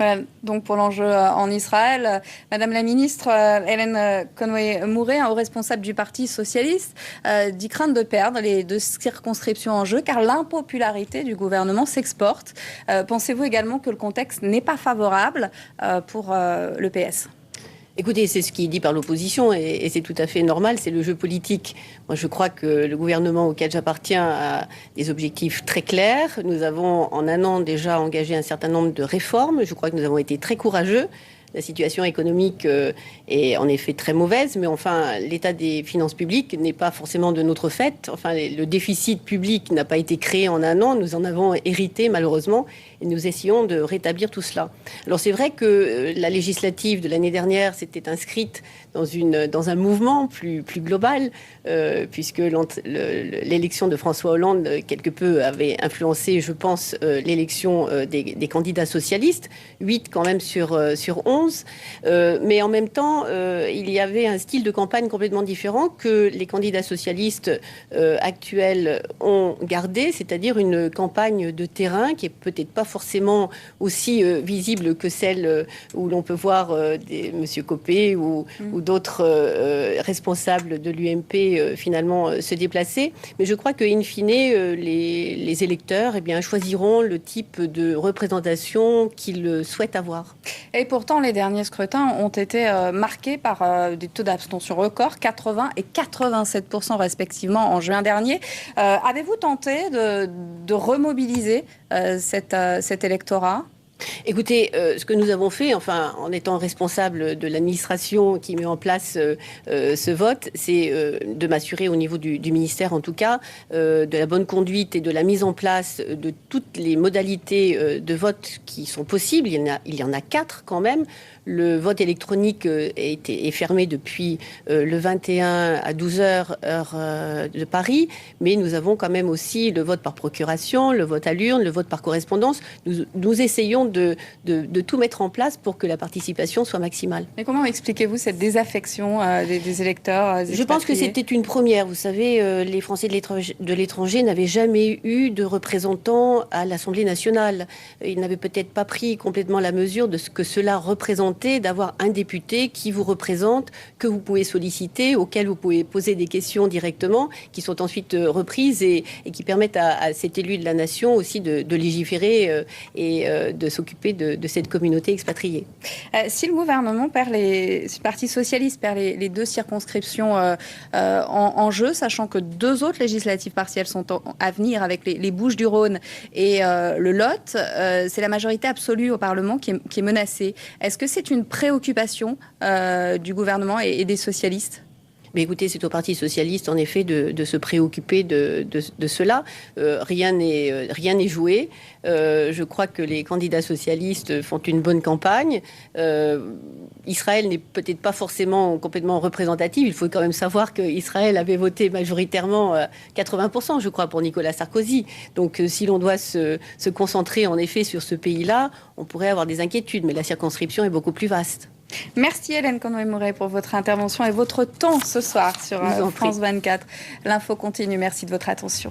Voilà, donc pour l'enjeu en Israël, Madame la ministre Hélène Conway-Mouret, haut responsable du Parti socialiste, dit craindre de perdre les 2 circonscriptions en jeu car l'impopularité du gouvernement s'exporte. Pensez-vous également que le contexte n'est pas favorable pour le PS ? Écoutez, c'est ce qui est dit par l'opposition et c'est tout à fait normal, c'est le jeu politique. Moi, je crois que le gouvernement auquel j'appartiens a des objectifs très clairs. Nous avons, en un an, déjà engagé un certain nombre de réformes. Je crois que nous avons été très courageux. La situation économique est en effet très mauvaise, mais enfin, l'état des finances publiques n'est pas forcément de notre fait. Enfin, le déficit public n'a pas été créé en un an. Nous en avons hérité, malheureusement, et nous essayons de rétablir tout cela. Alors, c'est vrai que la législative de l'année dernière s'était inscrite dans un mouvement plus global, puisque l'élection de François Hollande, quelque peu, avait influencé, je pense, l'élection des candidats socialistes, 8 quand même sur 11. Mais en même temps, il y avait un style de campagne complètement différent que les candidats socialistes actuels ont gardé, c'est-à-dire une campagne de terrain qui est peut-être pas forcément aussi visible que celle où l'on peut voir M. Copé ou d'autres responsables de l'UMP finalement se déplacer. Mais je crois qu'in fine, les électeurs choisiront le type de représentation qu'ils souhaitent avoir. Et pourtant, les derniers scrutins ont été marqués par des taux d'abstention records, 80 et 87% respectivement en juin dernier. Avez-vous tenté de remobiliser cet électorat ? Écoutez, ce que nous avons fait, enfin, en étant responsable de l'administration qui met en place ce vote, c'est de m'assurer au niveau du ministère, en tout cas, de la bonne conduite et de la mise en place de toutes les modalités de vote qui sont possibles. Il y en a 4 quand même. Le vote électronique est fermé depuis le 21 à 12h, heure de Paris, mais nous avons quand même aussi le vote par procuration, le vote à l'urne, le vote par correspondance. Nous essayons de tout mettre en place pour que la participation soit maximale. Mais comment expliquez-vous cette désaffection des électeurs Je pense que c'était une première. Vous savez, les Français de l'étranger n'avaient jamais eu de représentants à l'Assemblée nationale. Ils n'avaient peut-être pas pris complètement la mesure de ce que cela représentait d'avoir un député qui vous représente, que vous pouvez solliciter, auquel vous pouvez poser des questions directement, qui sont ensuite reprises et qui permettent à cet élu de la nation aussi de légiférer et de s'occuper de cette communauté expatriée. Si le gouvernement si le Parti socialiste perd les 2 circonscriptions en jeu, sachant que 2 autres législatives partielles sont à venir avec les Bouches-du-Rhône et le Lot, c'est la majorité absolue au Parlement qui est menacée. Est-ce que c'est une préoccupation du gouvernement et des socialistes ? Mais écoutez, c'est au Parti socialiste, en effet, de se préoccuper de cela. Rien n'est joué. Je crois que les candidats socialistes font une bonne campagne. Israël n'est peut-être pas forcément complètement représentative. Il faut quand même savoir qu'Israël avait voté majoritairement 80%, je crois, pour Nicolas Sarkozy. Donc, si l'on doit se concentrer, en effet, sur ce pays-là, on pourrait avoir des inquiétudes. Mais la circonscription est beaucoup plus vaste. Merci Hélène Conway-Mouret pour votre intervention et votre temps ce soir sur France 24. L'info continue. Merci de votre attention.